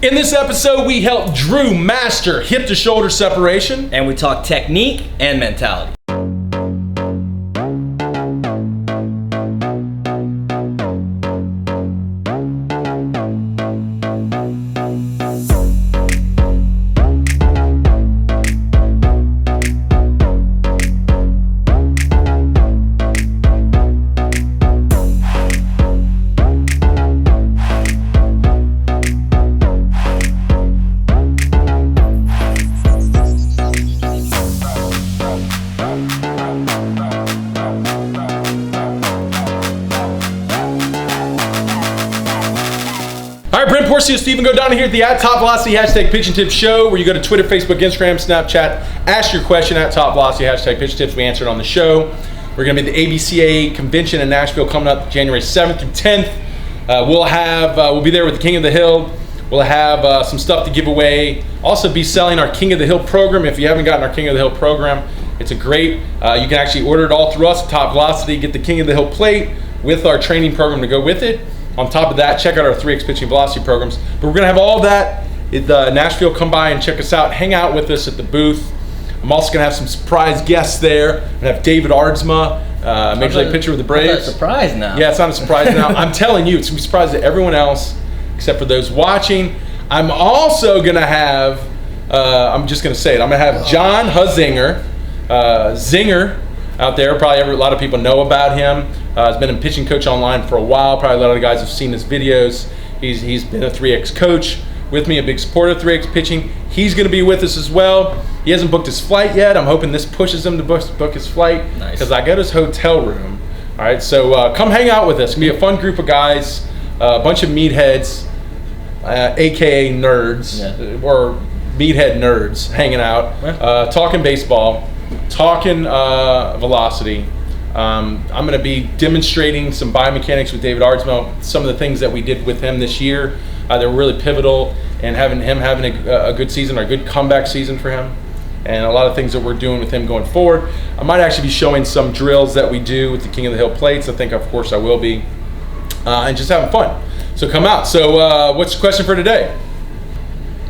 In this episode, we help Drew master hip to shoulder separation. And we talk technique and mentality. All right, Brent Porcio, Stephen Godana here at the Top Velocity #Pitch and Tips show, where you go to Twitter, Facebook, Instagram, Snapchat, ask your question at Top Velocity #Pitch and Tips. We answer it on the show. We're going to be at the ABCA convention in Nashville coming up January 7th through 10th. We'll be there with the King of the Hill. We'll have some stuff to give away. Also be selling our King of the Hill program. If you haven't gotten our King of the Hill program, it's a great, you can actually order it all through us at Top Velocity, get the King of the Hill plate with our training program to go with it. On top of that, check out our 3X Pitching Velocity programs. But we're going to have all that at Nashville. Come by and check us out. Hang out with us at the booth. I'm also going to have some surprise guests there. I'm going to have David Aardsma, Major League pitcher with the Braves. That's a surprise now. Yeah, it's not a surprise now. I'm telling you, it's going to be a surprise to everyone else except for those watching. I'm also going to have, I'm just going to say it, I'm going to have John Huzinger, Zinger out there. Probably a lot of people know about him. He's been a pitching coach online for a while. Probably a lot of the guys have seen his videos. He's been a 3X coach with me, a big supporter of 3X pitching. He's going to be with us as well. He hasn't booked his flight yet. I'm hoping this pushes him to book his flight because I got his hotel room. All right, so come hang out with us. It's going to be a fun group of guys, a bunch of meatheads, AKA nerds, or meathead nerds hanging out, talking baseball, talking velocity. I'm going to be demonstrating some biomechanics with David Aardsma, some of the things that we did with him this year that were really pivotal, and having a good season, or a good comeback season for him, and a lot of things that we're doing with him going forward. I might actually be showing some drills that we do with the King of the Hill plates. I think, of course, I will be, and just having fun. So come out. So what's the question for today?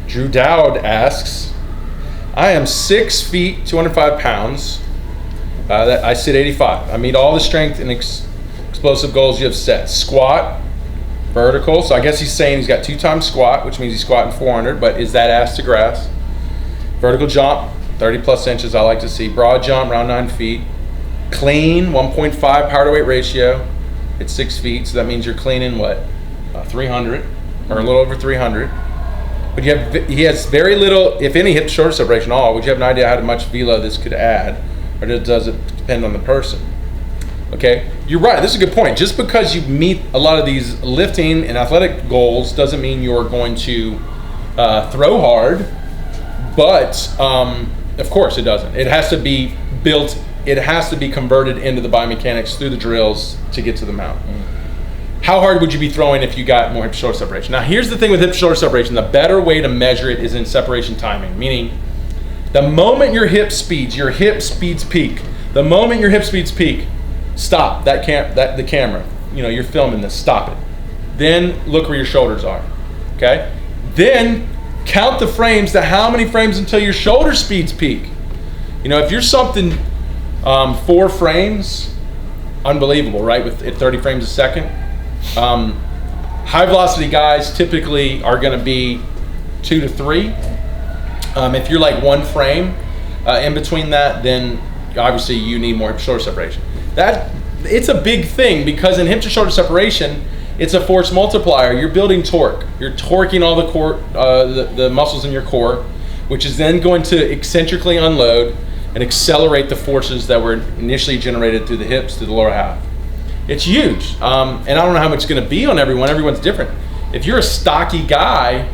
Drew Dowd asks, I am 6 feet, 205 pounds. I sit 85. I meet all the strength and explosive goals you have set. Squat, vertical. So I guess he's saying he's got 2 times squat, which means he's squatting 400, but is that ass to grass? Vertical jump, 30 plus inches, I like to see. Broad jump, around 9 feet. Clean, 1.5 power to weight ratio. It's 6 feet, so that means you're cleaning what? 300, or a little over 300. But he has very little, if any, hip to shoulder separation at all. Would you have an idea how much velo this could add? Or does it depend on the person? Okay, you're right. This is a good point. Just because you meet a lot of these lifting and athletic goals doesn't mean you're going to throw hard. But of course, it doesn't. It has to be built. It has to be converted into the biomechanics through the drills to get to the mound. How hard would you be throwing if you got more hip to shoulder separation? Now, here's the thing with hip to shoulder separation. The better way to measure it is in separation timing, meaning the moment your hip speeds peak. The moment your hip speeds peak, stop the camera. You know, you're filming this. Stop it. Then look where your shoulders are. Okay. Then count the frames to how many frames until your shoulder speeds peak. You know, if you're something 4 frames, unbelievable, right? At 30 frames a second. High velocity guys typically are going to be 2 to 3. If you're like 1 frame in between that, then obviously you need more hip to shoulder separation. It's a big thing because in hip to shoulder separation, it's a force multiplier. You're building torque. You're torquing all the core, the muscles in your core, which is then going to eccentrically unload and accelerate the forces that were initially generated through the hips to the lower half. It's huge, and I don't know how much it's going to be on everyone. Everyone's different. If you're a stocky guy,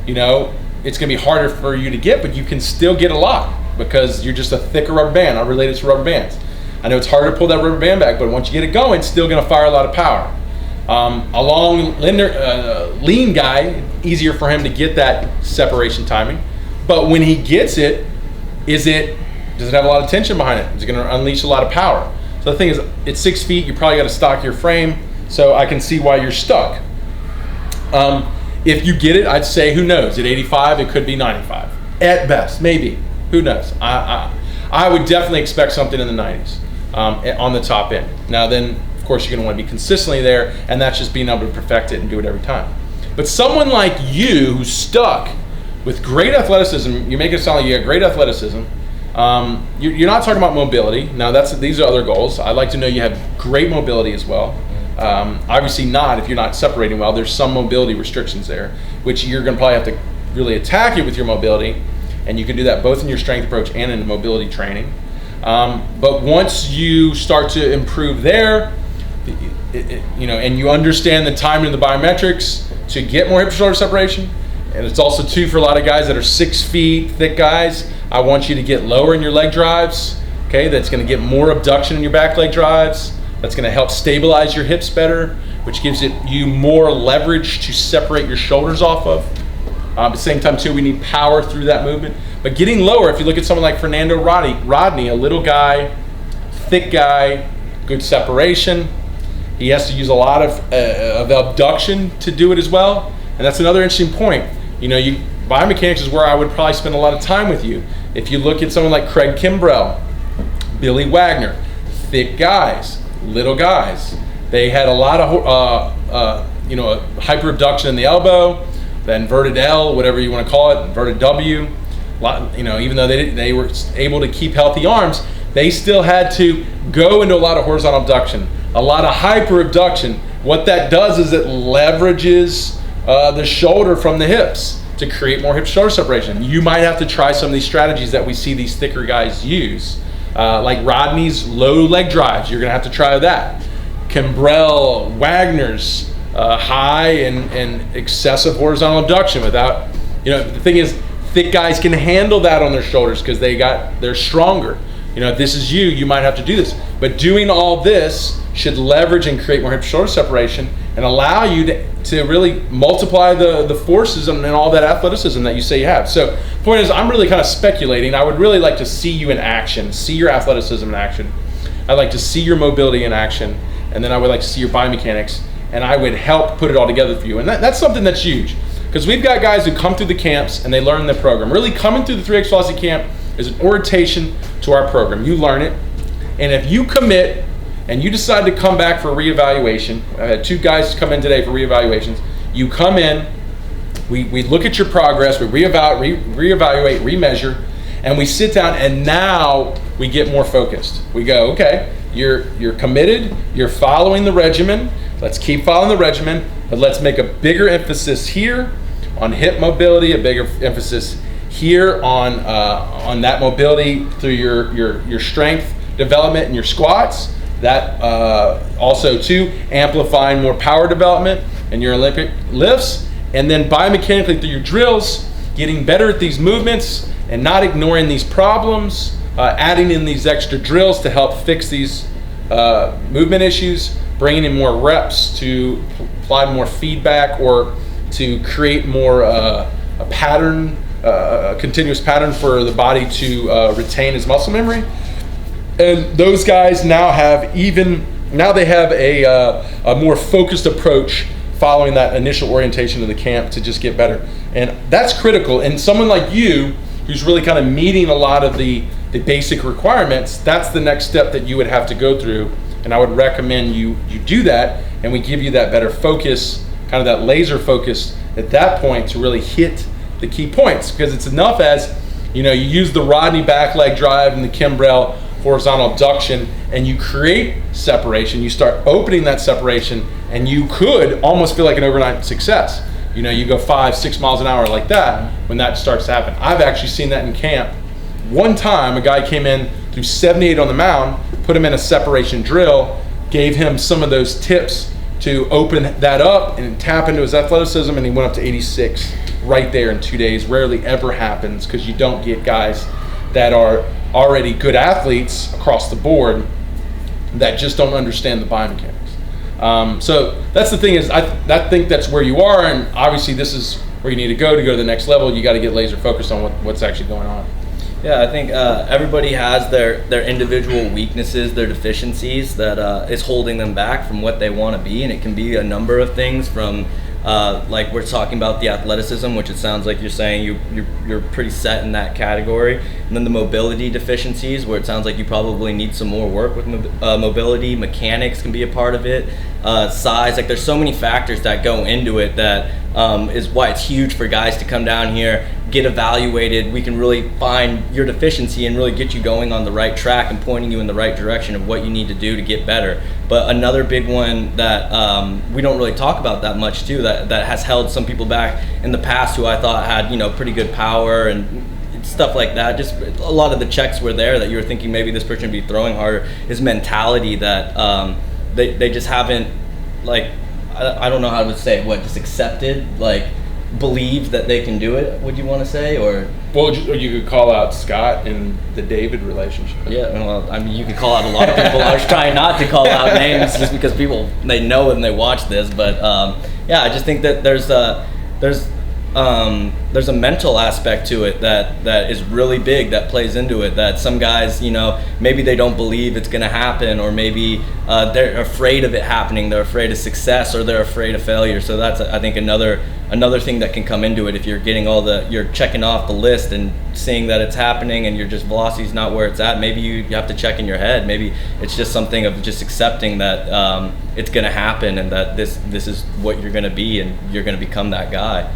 you know, it's going to be harder for you to get, but you can still get a lot because you're just a thicker rubber band. I'm related to rubber bands. I know it's harder to pull that rubber band back, but once you get it going, it's still going to fire a lot of power. A long, lean guy, easier for him to get that separation timing. But when he gets it, does it have a lot of tension behind it? Is it going to unleash a lot of power? So the thing is, it's 6 feet. You probably got to stock your frame. So I can see why you're stuck. If you get it, I'd say, who knows? At 85, it could be 95. At best, maybe. Who knows? I would definitely expect something in the 90s on the top end. Now then, of course, you're going to want to be consistently there, and that's just being able to perfect it and do it every time. But someone like you who's stuck with great athleticism, you make it sound like you have great athleticism. You're not talking about mobility. Now these are other goals. I'd like to know you have great mobility as well. Obviously not if you're not separating well. There's some mobility restrictions there, which you're going to probably have to really attack it with your mobility, and you can do that both in your strength approach and in mobility training. But once you start to improve there, and you understand the timing of the biometrics to get more hip to shoulder separation, and it's also too for a lot of guys that are 6 feet thick guys, I want you to get lower in your leg drives. Okay, that's going to get more abduction in your back leg drives. That's going to help stabilize your hips better, which gives you more leverage to separate your shoulders off of. At the same time too, we need power through that movement. But getting lower, if you look at someone like Fernando Rodney, a little guy, thick guy, good separation. He has to use a lot of abduction to do it as well. And that's another interesting point. Biomechanics is where I would probably spend a lot of time with you. If you look at someone like Craig Kimbrell, Billy Wagner, thick guys, little guys. They had a lot of hyperabduction in the elbow, the inverted L, whatever you want to call it, inverted W. Even though they were able to keep healthy arms, they still had to go into a lot of horizontal abduction, a lot of hyperabduction. What that does is it leverages the shoulder from the hips to create more hip-shoulder separation. You might have to try some of these strategies that we see these thicker guys use, like Rodney's low leg drives. You're going to have to try that. Kimbrell, Wagner's high and excessive horizontal abduction without, the thing is, thick guys can handle that on their shoulders because they're stronger. If this is you might have to do this. But doing all this should leverage and create more hip-shoulder separation and allow you to really multiply the forces and all that athleticism that you say you have. So the point is, I'm really kind of speculating. I would really like to see you in action, see your athleticism in action. I'd like to see your mobility in action, and then I would like to see your biomechanics, and I would help put it all together for you. And that's something that's huge, because we've got guys who come through the camps and they learn the program. Really coming through the 3X Velocity Camp is an orientation to our program. You learn it, and if you commit and you decide to come back for a reevaluation, I had 2 guys come in today for reevaluations. You come in, we look at your progress, we reevaluate, remeasure, and we sit down, and now we get more focused. We go, okay, you're committed, you're following the regimen, let's keep following the regimen, but let's make a bigger emphasis here on hip mobility, a bigger emphasis here on that mobility through your strength development and your squats. That also too, amplifying more power development in your Olympic lifts, and then biomechanically through your drills, getting better at these movements and not ignoring these problems, adding in these extra drills to help fix these movement issues, bringing in more reps to apply more feedback or to create more a pattern, a continuous pattern for the body to retain its muscle memory. And those guys now have a more focused approach following that initial orientation to the camp to just get better. And that's critical. And someone like you, who's really kind of meeting a lot of the basic requirements, that's the next step that you would have to go through. And I would recommend you do that, and we give you that better focus, kind of that laser focus at that point to really hit the key points. Because it's enough as, you use the Rodney back leg drive and the Kimbrell horizontal abduction, and you create separation, you start opening that separation, and you could almost feel like an overnight success. You go 5-6 miles an hour like that when that starts to happen. I've actually seen that in camp. One time, a guy came in through 78 on the mound, put him in a separation drill, gave him some of those tips to open that up and tap into his athleticism, and he went up to 86 right there in 2 days. Rarely ever happens, because you don't get guys that are already good athletes across the board that just don't understand the biomechanics. So that's the thing is, I think that's where you are, and obviously this is where you need to go to the next level. You got to get laser focused on what's actually going on. Yeah, I think everybody has their individual weaknesses, their deficiencies that is holding them back from what they want to be, and it can be a number of things, from like we're talking about the athleticism, which it sounds like you're saying you're pretty set in that category, and then the mobility deficiencies, where it sounds like you probably need some more work with mobility. Mechanics can be a part of it. Size, like there's so many factors that go into it that is why it's huge for guys to come down here, get evaluated. We can really find your deficiency and really get you going on the right track and pointing you in the right direction of what you need to do to get better. But another big one that we don't really talk about that much too, that has held some people back in the past who I thought had, you know, pretty good power and stuff like that. Just a lot of the checks were there that you were thinking maybe this person would be throwing harder, is mentality that they just haven't, like, I don't know how to say it, just accepted, like believe that they can do it, would you want to say? Or well, you could call out Scott and the David relationship. Yeah, well, I mean, you could call out a lot of people. I was trying not to call out names just because people, they know and they watch this, but yeah, I just think that there's a mental aspect to it that is really big, that plays into it, that some guys, you know, maybe they don't believe it's going to happen, or maybe they're afraid of it happening, they're afraid of success, or they're afraid of failure. So that's, I think, another thing that can come into it. If you're getting you're checking off the list and seeing that it's happening and your just velocity's not where it's at, maybe you have to check in your head. Maybe it's just something of just accepting that it's going to happen, and that this is what you're going to be, and you're going to become that guy.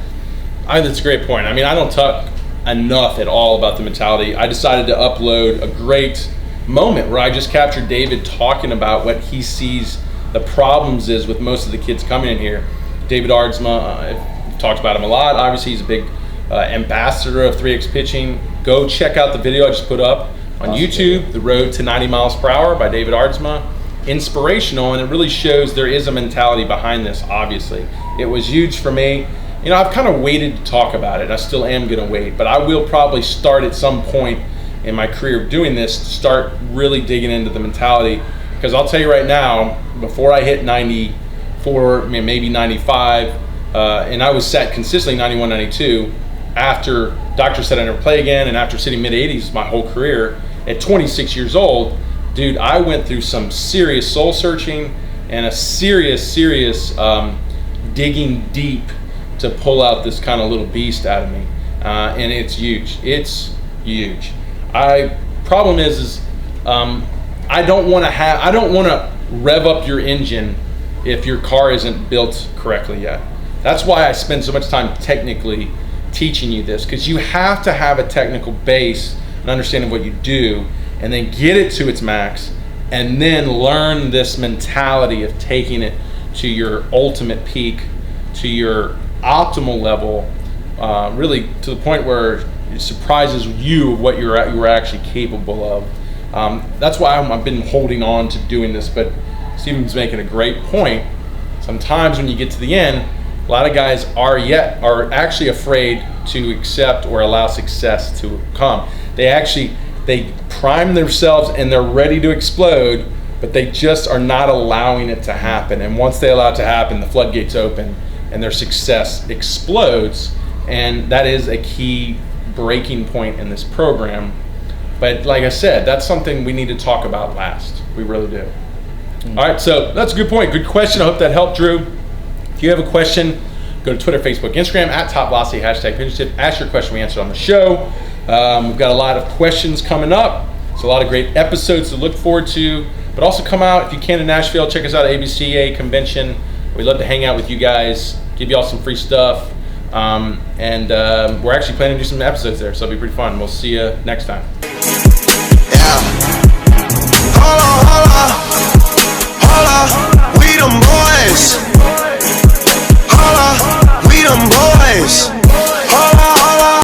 I think that's a great point. I mean, I don't talk enough at all about the mentality. I decided to upload a great moment where I just captured David talking about what he sees the problems is with most of the kids coming in here. David Aardsma, I've talked about him a lot. Obviously, he's a big ambassador of 3X pitching. Go check out the video I just put up on YouTube, The Road to 90 Miles Per Hour by David Aardsma. Inspirational, and it really shows there is a mentality behind this, obviously. It was huge for me. You know, I've kind of waited to talk about it. I still am going to wait, but I will probably start at some point in my career of doing this to start really digging into the mentality. Because I'll tell you right now, before I hit 94, maybe 95, and I was set consistently 91, 92, after doctors said I never play again, and after sitting mid-80s my whole career, at 26 years old, dude, I went through some serious soul searching and a serious digging deep to pull out this kind of little beast out of me, and it's huge. It's huge. Problem is I don't want to rev up your engine if your car isn't built correctly yet. That's why I spend so much time technically teaching you this, because you have to have a technical base and understanding what you do, and then get it to its max, and then learn this mentality of taking it to your ultimate peak, to your optimal level, really to the point where it surprises you of what you're actually capable of. That's why I've been holding on to doing this. But Stephen's making a great point. Sometimes when you get to the end, a lot of guys are actually afraid to accept or allow success to come. They prime themselves and they're ready to explode, but they just are not allowing it to happen. And once they allow it to happen, the floodgates open and their success explodes. And that is a key breaking point in this program. But like I said, that's something we need to talk about last. We really do. All right, so that's a good point. Good question. I hope that helped, Drew. If you have a question, go to Twitter, Facebook, Instagram, @TopVelocity, #PitchTip. Ask your question, we answer on the show. We've got a lot of questions coming up. So a lot of great episodes to look forward to. But also come out, if you can, to Nashville. Check us out at ABCA Convention. We'd love to hang out with you guys, give you all some free stuff. And we're actually planning to do some episodes there, so it'll be pretty fun. We'll see you next time. Yeah. Hold on.